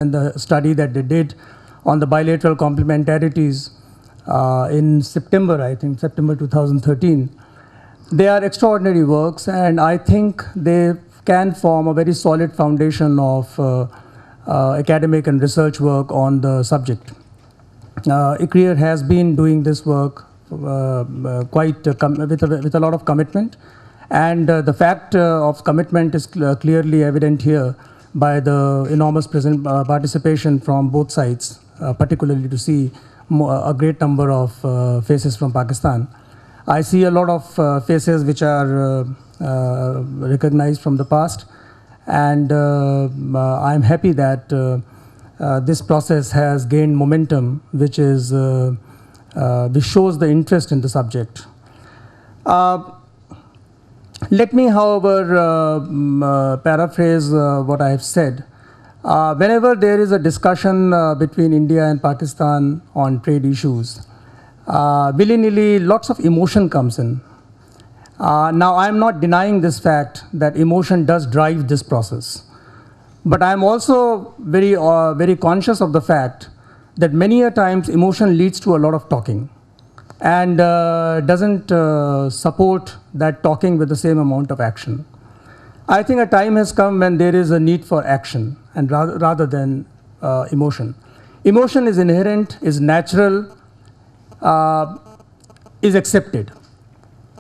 and the study that they did on the bilateral complementarities in September, I think, September 2013. They are extraordinary works, and I think they can form a very solid foundation of academic and research work on the subject. ICRIER has been doing this work with a lot of commitment, and the fact of commitment is clearly evident here by the enormous participation from both sides, particularly to see a great number of faces from Pakistan. I see a lot of faces which are recognized from the past, and I'm happy that this process has gained momentum, which shows the interest in the subject. Let me, however, paraphrase what I have said. Whenever there is a discussion between India and Pakistan on trade issues, willy-nilly lots of emotion comes in. Now, I'm not denying this fact that emotion does drive this process. But I'm also very conscious of the fact that many a times emotion leads to a lot of talking and doesn't support that talking with the same amount of action. I think a time has come when there is a need for action and rather than emotion. Emotion is inherent, is natural, is accepted.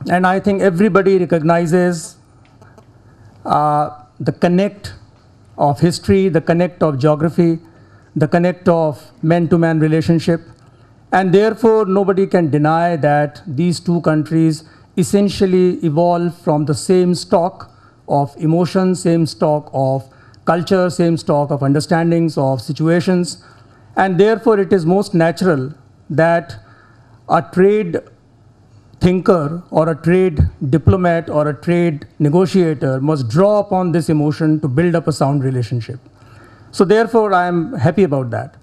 And I think everybody recognizes the connect of history, the connect of geography, the connect of man-to-man relationship. And therefore, nobody can deny that these two countries essentially evolve from the same stock of emotion, same stock of culture, same stock of understandings of situations. And therefore, it is most natural that a trade thinker or a trade diplomat or a trade negotiator must draw upon this emotion to build up a sound relationship. So therefore, I am happy about that.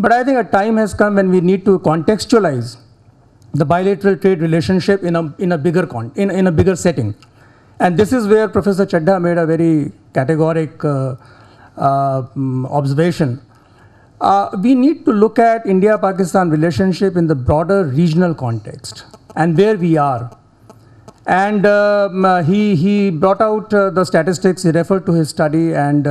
But I think a time has come when we need to contextualize the bilateral trade relationship in a bigger setting. And this is where Professor Chadha made a very categoric observation. We need to look at India-Pakistan relationship in the broader regional context and where we are. And he brought out the statistics, he referred to his study, and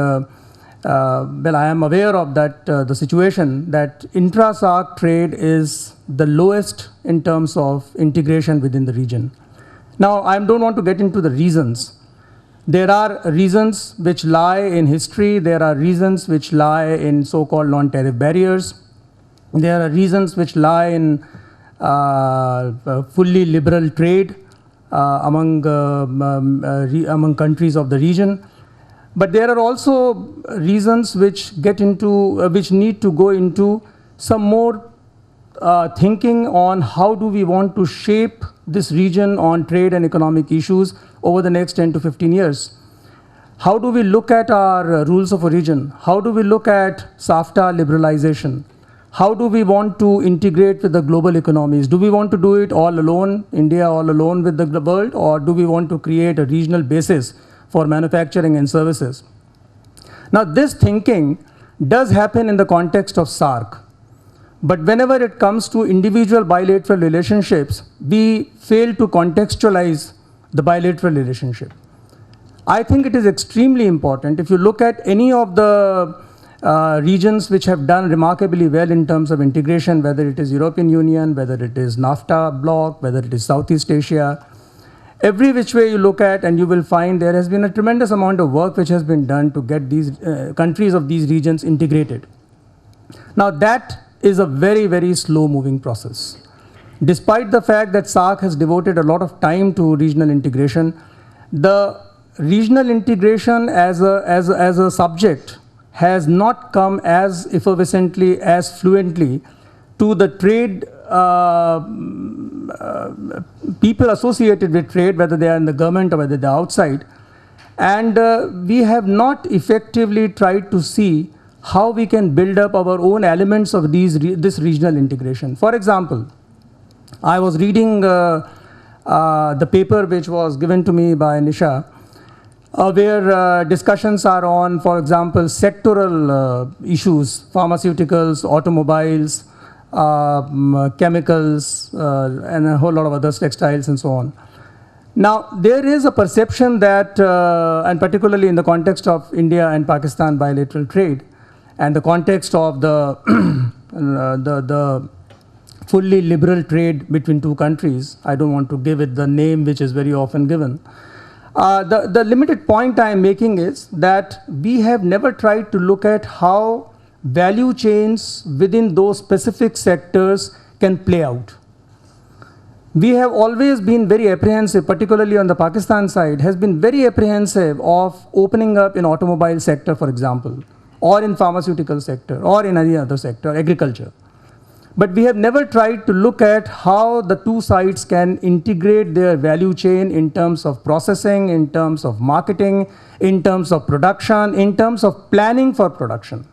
well, I am aware of that, the situation that intra-SAARC trade is the lowest in terms of integration within the region. Now, I don't want to get into the reasons. There are reasons which lie in history, there are reasons which lie in so-called non-tariff barriers, there are reasons which lie in fully liberal trade among countries of the region. But there are also reasons which need to go into some more thinking on how do we want to shape this region on trade and economic issues over the next 10 to 15 years. How do we look at our rules of origin? How do we look at SAFTA liberalization? How do we want to integrate with the global economies? Do we want to do it all alone, India all alone with the world, or do we want to create a regional basis for manufacturing and services? Now, this thinking does happen in the context of SAARC. But whenever it comes to individual bilateral relationships, we fail to contextualize the bilateral relationship. I think it is extremely important. If you look at any of the regions which have done remarkably well in terms of integration, whether it is European Union, whether it is NAFTA bloc, whether it is Southeast Asia, every which way you look at, and you will find there has been a tremendous amount of work which has been done to get these countries of these regions integrated. Now, that is a very, very slow-moving process. Despite the fact that SAARC has devoted a lot of time to regional integration, the regional integration as a subject has not come as effervescently, as fluently to the trade people associated with trade, whether they are in the government or whether they are outside. And we have not effectively tried to see how we can build up our own elements of this regional integration. For example, I was reading the paper which was given to me by Nisha. where discussions are on, for example, sectoral issues, pharmaceuticals, automobiles, chemicals, and a whole lot of others, textiles and so on. Now, there is a perception that, and particularly in the context of India and Pakistan bilateral trade, and the context of the, the fully liberal trade between two countries, I don't want to give it the name which is very often given. The limited point I am making is that we have never tried to look at how value chains within those specific sectors can play out. We have always been very apprehensive, particularly on the Pakistan side, has been very apprehensive of opening up in automobile sector, for example, or in pharmaceutical sector, or in any other sector, agriculture. But we have never tried to look at how the two sides can integrate their value chain in terms of processing, in terms of marketing, in terms of production, in terms of planning for production.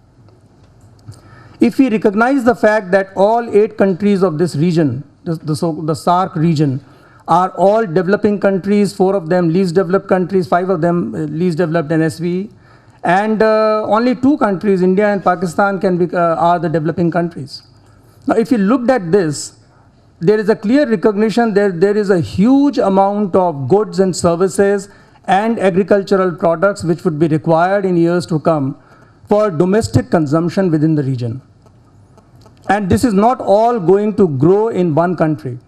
If we recognize the fact that all 8 countries of this region, the SAARC region, are all developing countries, 4 of them least developed countries, 5 of them least developed NSV, and only 2 countries, India and Pakistan, are the developing countries. Now, if you looked at this, there is a clear recognition that there is a huge amount of goods and services and agricultural products which would be required in years to come for domestic consumption within the region. And this is not all going to grow in one country.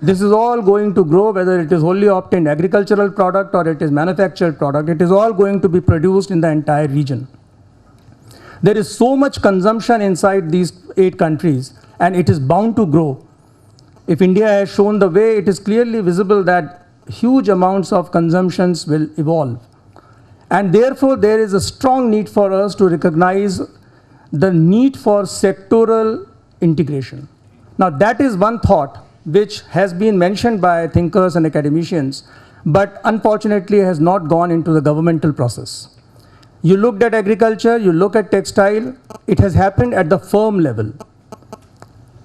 This is all going to grow, whether it is wholly obtained agricultural product or it is manufactured product, it is all going to be produced in the entire region. There is so much consumption inside these 8 countries, and it is bound to grow. If India has shown the way, it is clearly visible that huge amounts of consumptions will evolve. And therefore, there is a strong need for us to recognize the need for sectoral integration. Now, that is one thought which has been mentioned by thinkers and academicians, but unfortunately has not gone into the governmental process. You looked at agriculture, you look at textile, it has happened at the firm level.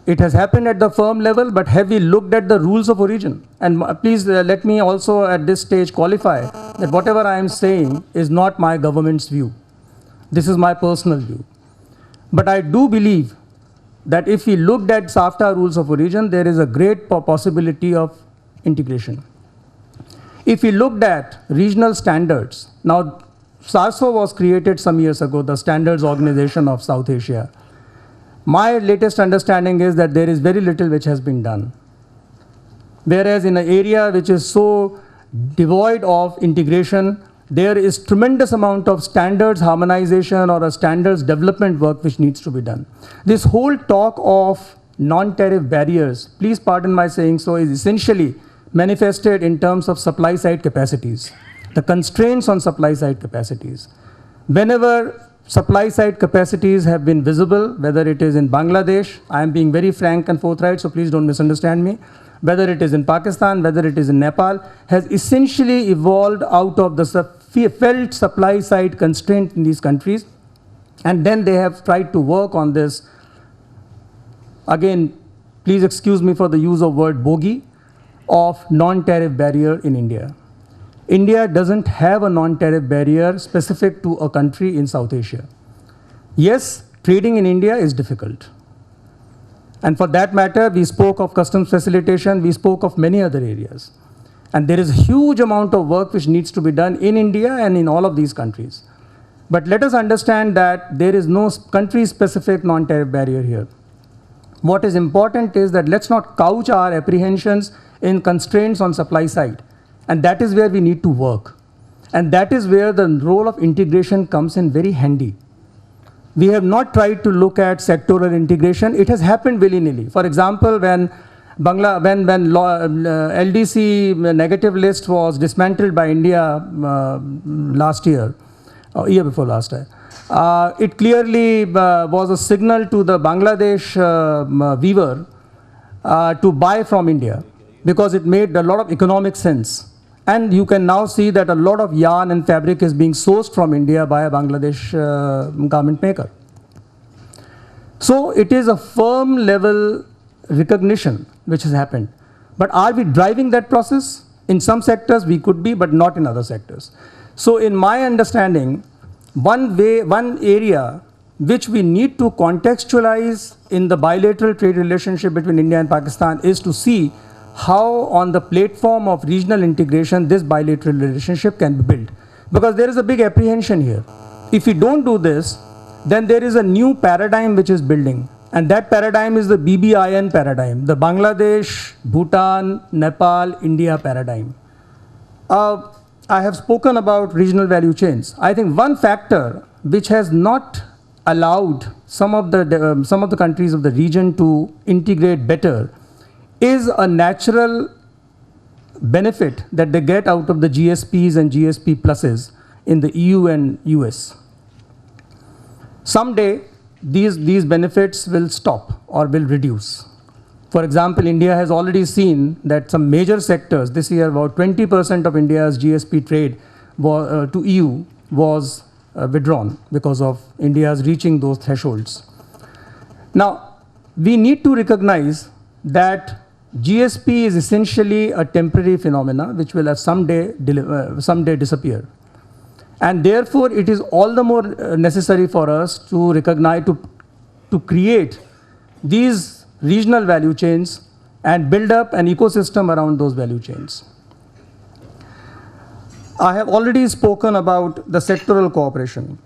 It has happened at the firm level, but have we looked at the rules of origin? And please let me also at this stage qualify that whatever I am saying is not my government's view. This is my personal view. But I do believe that if we looked at SAFTA rules of origin, there is a great possibility of integration. If we looked at regional standards, now SARSO was created some years ago, the Standards Organization of South Asia. My latest understanding is that there is very little which has been done. Whereas in an area which is so devoid of integration, there is tremendous amount of standards harmonization or a standards development work which needs to be done. This whole talk of non-tariff barriers, please pardon my saying so, is essentially manifested in terms of supply side capacities, the constraints on supply side capacities. Whenever supply side capacities have been visible, whether it is in Bangladesh, I am being very frank and forthright, so please don't misunderstand me, whether it is in Pakistan, whether it is in Nepal, has essentially evolved out of the felt supply side constraint in these countries. And then they have tried to work on this. Again, please excuse me for the use of word bogey, of non-tariff barrier in India. India doesn't have a non-tariff barrier specific to a country in South Asia. Yes, trading in India is difficult. And for that matter, we spoke of customs facilitation, we spoke of many other areas. And there is a huge amount of work which needs to be done in India and in all of these countries. But let us understand that there is no country-specific non-tariff barrier here. What is important is that let's not couch our apprehensions in constraints on supply side. And that is where we need to work. And that is where the role of integration comes in very handy. We have not tried to look at sectoral integration. It has happened willy-nilly. For example, when LDC negative list was dismantled by India last year, or year before last year, it clearly was a signal to the Bangladesh weaver to buy from India, because it made a lot of economic sense. And you can now see that a lot of yarn and fabric is being sourced from India by a Bangladesh garment maker. So it is a firm level recognition which has happened. But are we driving that process? In some sectors we could be, but not in other sectors. So in my understanding, one area which we need to contextualize in the bilateral trade relationship between India and Pakistan is to see how on the platform of regional integration this bilateral relationship can be built. Because there is a big apprehension here. If we don't do this, then there is a new paradigm which is building. And that paradigm is the BBIN paradigm, the Bangladesh, Bhutan, Nepal, India paradigm. I have spoken about regional value chains. I think one factor which has not allowed some of the countries of the region to integrate better is a natural benefit that they get out of the GSPs and GSP pluses in the EU and US. Someday, these benefits will stop or will reduce. For example, India has already seen that some major sectors, this year about 20% of India's GSP trade to EU was withdrawn because of India's reaching those thresholds. Now, we need to recognize that GSP is essentially a temporary phenomena which will someday disappear. And therefore, it is all the more necessary for us to recognize, to create these regional value chains and build up an ecosystem around those value chains. I have already spoken about the sectoral cooperation.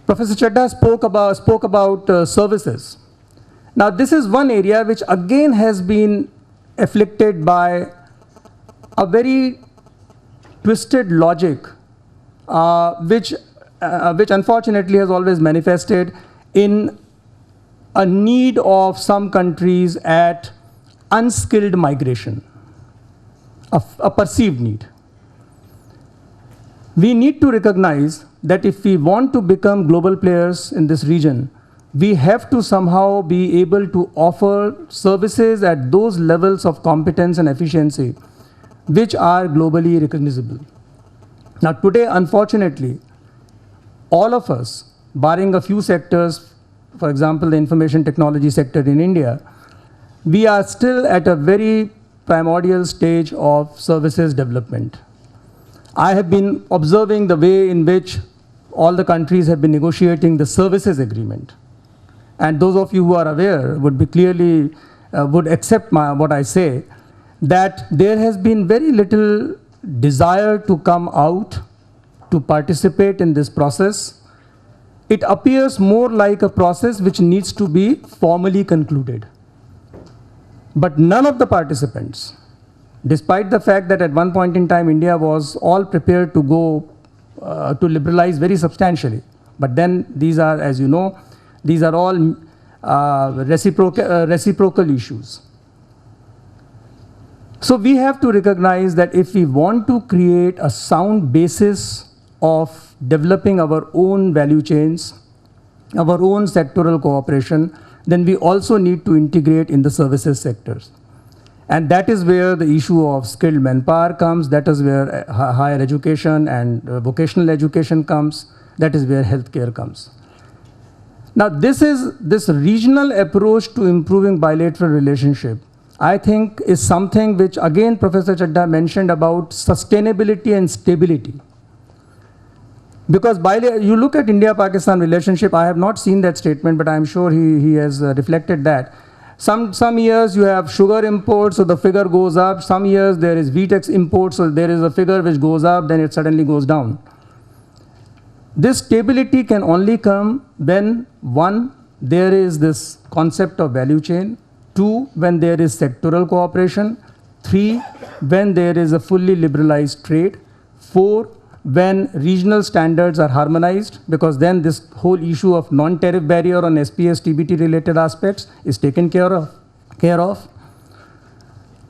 Professor Chadha spoke about services. Now, this is one area which again has been afflicted by a very twisted logic, which unfortunately has always manifested in a need of some countries at unskilled migration, a perceived need. We need to recognize that if we want to become global players in this region, we have to somehow be able to offer services at those levels of competence and efficiency which are globally recognizable. Now today, unfortunately, all of us, barring a few sectors, for example, the information technology sector in India, we are still at a very primordial stage of services development. I have been observing the way in which all the countries have been negotiating the services agreement. And those of you who are aware would be clearly, would accept what I say, that there has been very little desire to come out to participate in this process. It appears more like a process which needs to be formally concluded. But none of the participants, despite the fact that at one point in time India was all prepared to go to liberalize very substantially, but then these are, as you know, these are all reciprocal issues. So we have to recognize that if we want to create a sound basis of developing our own value chains, our own sectoral cooperation, then we also need to integrate in the services sectors. And that is where the issue of skilled manpower comes, that is where higher education and vocational education comes, that is where healthcare comes. Now this regional approach to improving bilateral relationship, I think is something which again Professor Chadha mentioned about sustainability and stability. Because you look at India-Pakistan relationship, I have not seen that statement, but I'm sure he has reflected that. Some years you have sugar imports, so the figure goes up. Some years there is wheat imports, so there is a figure which goes up, then it suddenly goes down. This stability can only come when, one, there is this concept of value chain, two, when there is sectoral cooperation, three, when there is a fully liberalized trade, four, when regional standards are harmonized, because then this whole issue of non-tariff barrier on SPS, TBT related aspects is taken care of.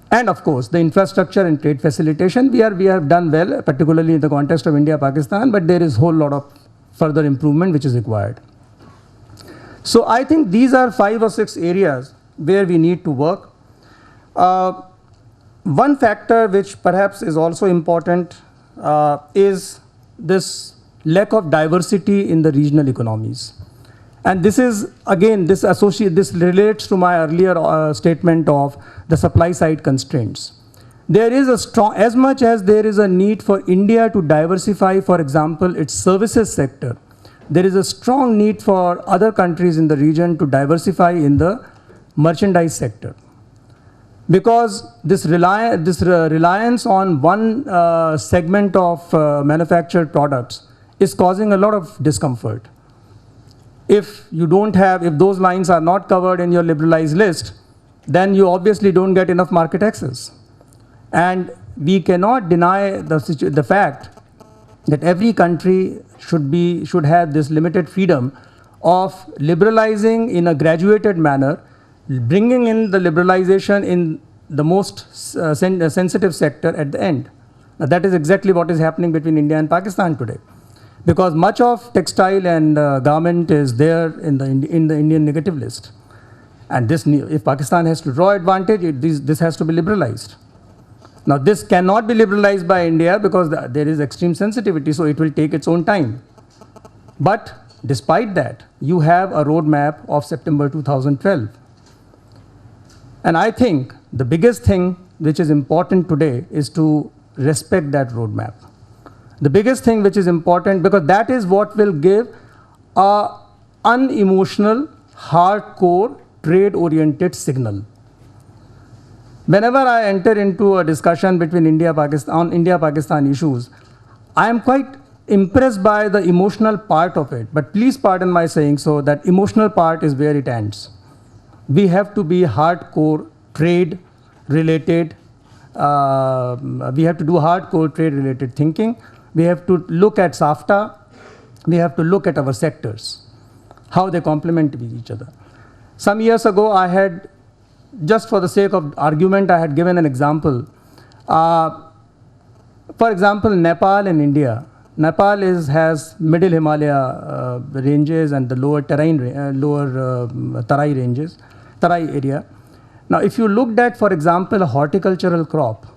And of course, the infrastructure and trade facilitation, we have done well, particularly in the context of India-Pakistan, but there is a whole lot of further improvement which is required. So I think these are 5 or 6 areas where we need to work. One factor which perhaps is also important is this lack of diversity in the regional economies. And this is, again, this relates to my earlier statement of the supply side constraints. There is a strong, as much as there is a need for India to diversify, for example, its services sector, there is a strong need for other countries in the region to diversify in the merchandise sector. Because this reliance on one segment of manufactured products is causing a lot of discomfort. If those lines are not covered in your liberalized list, then you obviously don't get enough market access. And we cannot deny the fact that every country should have this limited freedom of liberalizing in a graduated manner, bringing in the liberalization in the most sensitive sector at the end. Now, that is exactly what is happening between India and Pakistan today, because much of textile and garment is there in the Indian negative list. And if Pakistan has to draw advantage, this has to be liberalized. Now, this cannot be liberalized by India because there is extreme sensitivity, so it will take its own time. But despite that, you have a roadmap of September 2012. And I think the biggest thing which is important today is to respect that roadmap. The biggest thing which is important, because that is what will give a unemotional, hardcore, trade-oriented signal. Whenever I enter into a discussion between India-Pakistan issues, I am quite impressed by the emotional part of it. But please pardon my saying so, that emotional part is where it ends. We have to be hardcore trade-related. We have to do hardcore trade-related thinking. We have to look at SAFTA. We have to look at our sectors, how they complement each other. Some years ago, I had, just for the sake of argument, I had given an example. For example, Nepal and India. Nepal has middle Himalaya ranges and the lower Tarai ranges, Tarai area. Now, if you looked at, for example, a horticultural crop,